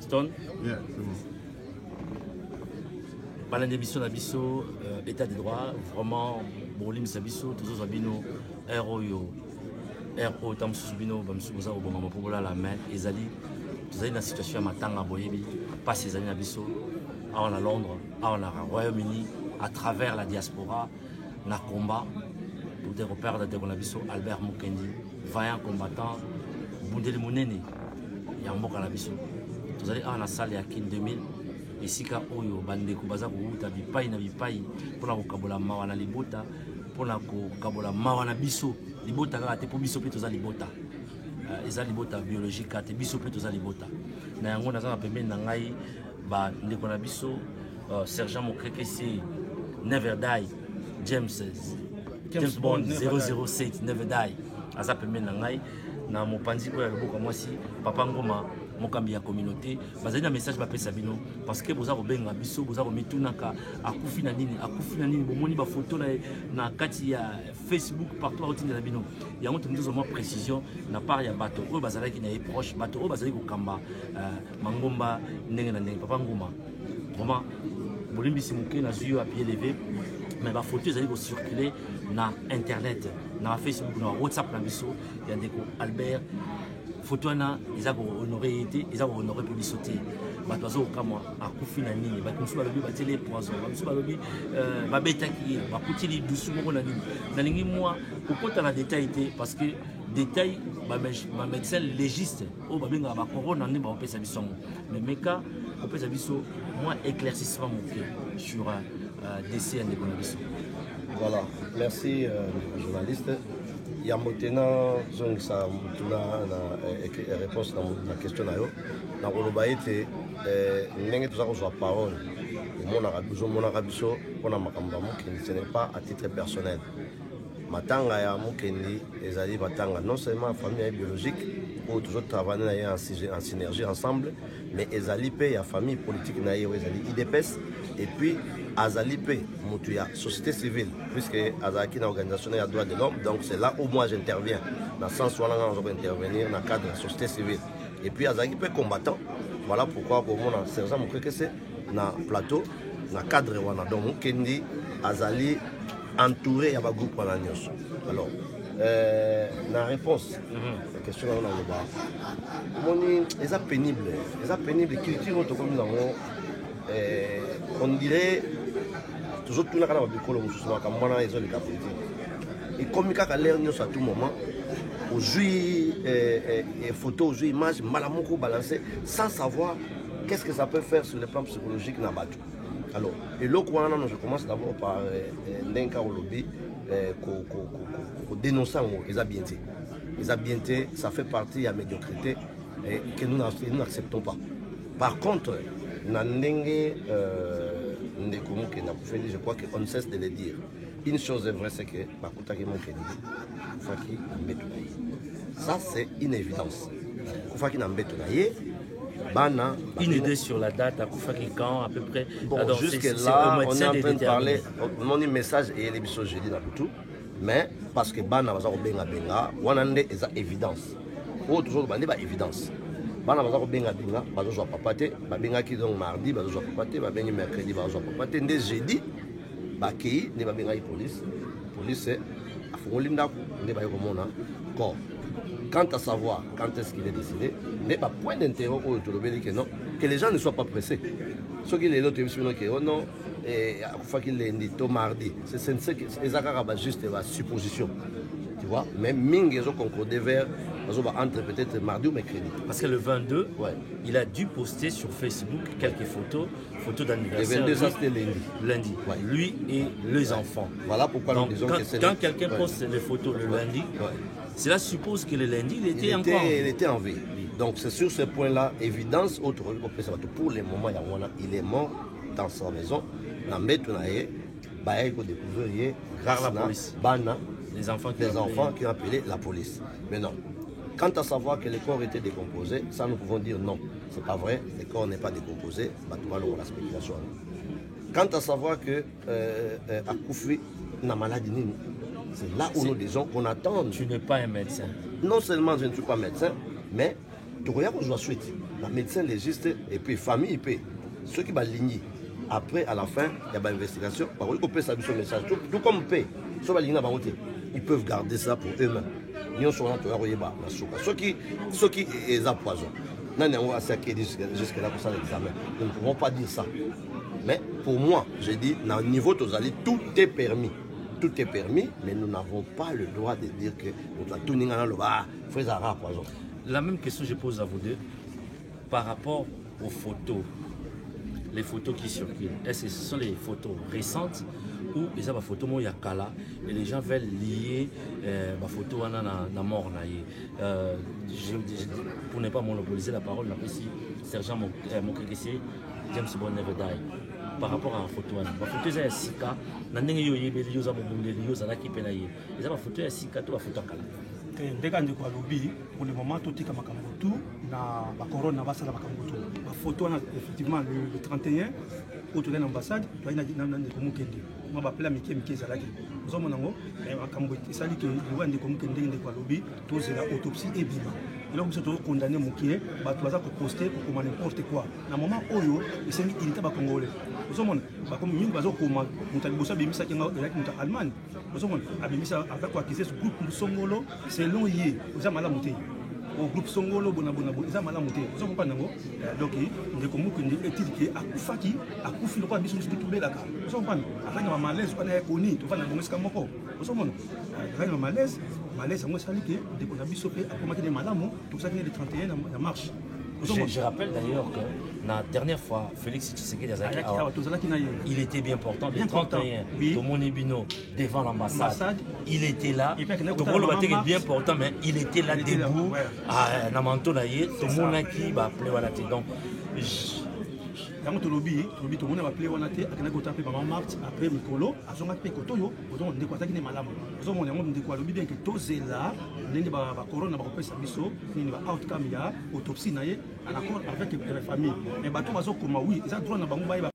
Stone? Yeah, c'est bon. Pendant l'émission d'Abisso, état de droit, vraiment, Bolim Sabisso, tous les abino, RO, Tamsubino, Bamsuza, Obama, Pobola, la main, Ezali, tous les dans la situation à Matanga, Boyebi, pas ces années d'Abisso, à Londres, à Royaume-Uni, à travers la diaspora, na combat, pour des repères de Abisso, Albert Mukendi, vaillant combattant, Boundeli Mouneni, Yamboka Abisso. Tous les à la salle à Kin 2000. Esika oyo bandeko baza kouta bipai na bipai pona kokabola mawa na libota pona kokabola mawa na biso libota kaka te po biso pe toza libota eza libota biologique te biso pe toza libota na yango naza na pembeni na ngai ba ndeko na biso sergent Mokrekesi Never Die James Bond 007 Never Die aza pembeni na ngai na mopanzi oyo ya loboko mwasi Papa Ngoma mokambi ya communauté bazali na message bapesa bino parce que boza kobenga biso boza komitunaka akufi na nini bomoni ba photo na kati ya Facebook partout aotindela bino yango tomizo mo précision na part ya bato oyo bazalaki na proche bato oyo bazali kokamba mangomba ndenge na ndenge Papa Ngoma vraiment bolimbisi moke na zuyo à pied levé mais ba photo ezali ko circuler na internet na Facebook na WhatsApp na biso ya ndeko Albert photo na ils ont honoré été ils ont honoré publicité bato au kamwa akufi na nini ba kunsu balobi ba télé poison ba kunsu balobi ba betaki ba kutili dusu moko na nini na lingi moi kokota na détail parce que détail ba médecin légiste o ba benga ba corona ni ba opesa biso mais meka opesa biso moi éclaircissement sur décès de biso. Voilà, merci journaliste. Il y a maintenant une réponse à la question. Dans le Baïté, parole. Ce n'est pas à titre personnel. Matanga ya Mukendi, Ezali Matanga, non seulement famille biologique, où toujours travailler en synergie ensemble, mais Ezali P, il y a famille politique, Ezali IDPS, et puis Azali P, Moutuya, société civile, puisque Azaki est organisation des droits de l'homme, donc c'est là où moi j'interviens, dans le sens où on va intervenir dans le cadre de la société civile. Et puis Azali P, combattant, voilà pourquoi pour moi, Sergent Moukrekese, dans le plateau, dans le cadre de Mukendi, Azali entouré de groupe Panagnos. Alors, la réponse, la question là, c'est pénible. C'est pénible. On dirait toujours tout le monde et comme il y a l'air à tout moment, on joue photos, on joue images, malamoko balancé, sans savoir qu'est-ce que ça peut faire sur le plan psychologique dans la. Alors, et là, je commence d'abord par Nenka Olobi, dénonçant les habiletés. Les habiletés, ça fait partie de la médiocrité que nous n'acceptons pas. Par contre, je crois qu'on ne cesse de le dire. Une chose est vraie, c'est que ça, c'est une évidence. Une idée sur la date, à Koufaki quand à peu près. Bon, jusque-là, on est en train de parler. Mon message est les bisous jeudi dans tout. Mais parce que Bana va benga benga, on a une évidence. Toujours une évidence. Bana va benga benga, bazo joa papate, ba benga ki donc mardi, bazo joa papate, ba benga mercredi, bazo joa papate. Ndé jeudi, ba ki ne ba benga police. Police c'est afongolinda ne ba yokomona corps. Quant à savoir quand est-ce qu'il est décidé, n'est pas point d'intérêt que les gens ne soient pas pressés. Ce qui est l'autre, non, il faut qu'il ait dit mardi. C'est juste la supposition. Tu vois, même Ming, ils ont concordé vers entre peut-être mardi ou mercredi. Parce que le 22, ouais, il a dû poster sur Facebook quelques photos d'anniversaire. Le 22, ça c'était lundi. Lundi, ouais. Lui et les enfants. Voilà pourquoi nous disons que c'est. Quand quelqu'un poste les photos le lundi, cela suppose que le lundi, il était en vie. Donc c'est sur ce point-là, évidence, autre pour le moment, il est mort dans sa maison. Les enfants qui ont appelé la police. Mais non. Quant à savoir que le corps était décomposé, ça nous pouvons dire non. C'est pas vrai, le corps n'est pas décomposé. La spéculation. Quant à savoir que Akoufi n'a maladie, c'est là où nous disons qu'on attend. Tu n'es pas un médecin. Non seulement je ne suis pas médecin, mais tu regardes où je dois suite. le médecin légiste et puis famille peut ceux qui va ligner après à la fin il y a une investigation par contre on peut savoir son message tout comme peut soit ligner dans ils peuvent garder ça pour eux-mêmes nous sommes là pour regarder la soupe ceux qui est à poison non on va s'acquitter jusqu'à là pour ça l'examen nous ne pouvons pas dire ça mais pour moi je dis dans le niveau tozali tout est permis. Tout est permis, mais nous n'avons pas le droit de dire que nous avons tout le monde poison. La même question que je pose à vous deux par rapport aux photos. Les photos qui circulent, est-ce que ce sont les photos récentes ou les photos où il y a Kala et les gens veulent lier la photo à la mort? Pour ne pas monopoliser la parole, ici, Sergent Mokekese, James Bonnevedai. Par rapport à la photo, la photo est sika, nandenge yo yebeli yo za mobundeli yo za la kipena ye. Eza ba photo ya sika to ba photo Kala. Ndeka ndeko alobi pour le moment totika makambo tout na ba corona ba sala makambo tout. Ba photo na effectivement le 31 au tourner l'ambassade, to ina na ndeko mukende. Moi ba pela mike zalaki. Zo monango makambo esali ke yo ndeko mukende ndeko alobi to zela autopsie et bima. Et là, vous êtes condamné, Moukié, vous avez posté pour n'importe quoi. Dans le moment où il était congolais. Vous savez, comme nous avons Allemagne, vous avez acquis ce groupe Songolo, c'est long hier, vous avez mal à monter. Au groupe Songolo, vous avez mal à monter. Vous savez pas, donc, il y a comme une étude qui a Koufaki, a Koufi, le roi de tout le Dakar. Vous savez pas, avec un malaise, vous avez connu, vous avez un bon vous savez, avec un malaise, moi, ça dit que dès qu'on a vu sauter, à commencer des malams, tout ça qui est le 31 en marche. Je rappelle d'ailleurs que la dernière fois, Félix Tshisekedi il était bien portant. Le 31, Tomone Bino devant l'ambassade, il était là. Tout le monde était bien portant, mais il était là debout à Namanto Naye. Tout le monde qui va appeler Wanate. Donc, tout le monde va appeler Wanate. Après Mikolo, à son appel Kotoyo, on ne découvre pas qu'il est malade. On ne découvre bien que tout est là. ba corona ba kopesa biso nini ba outcome ya autopsie na ye en accord avec la famille mais bato bazokoma oui eza droit na bango ba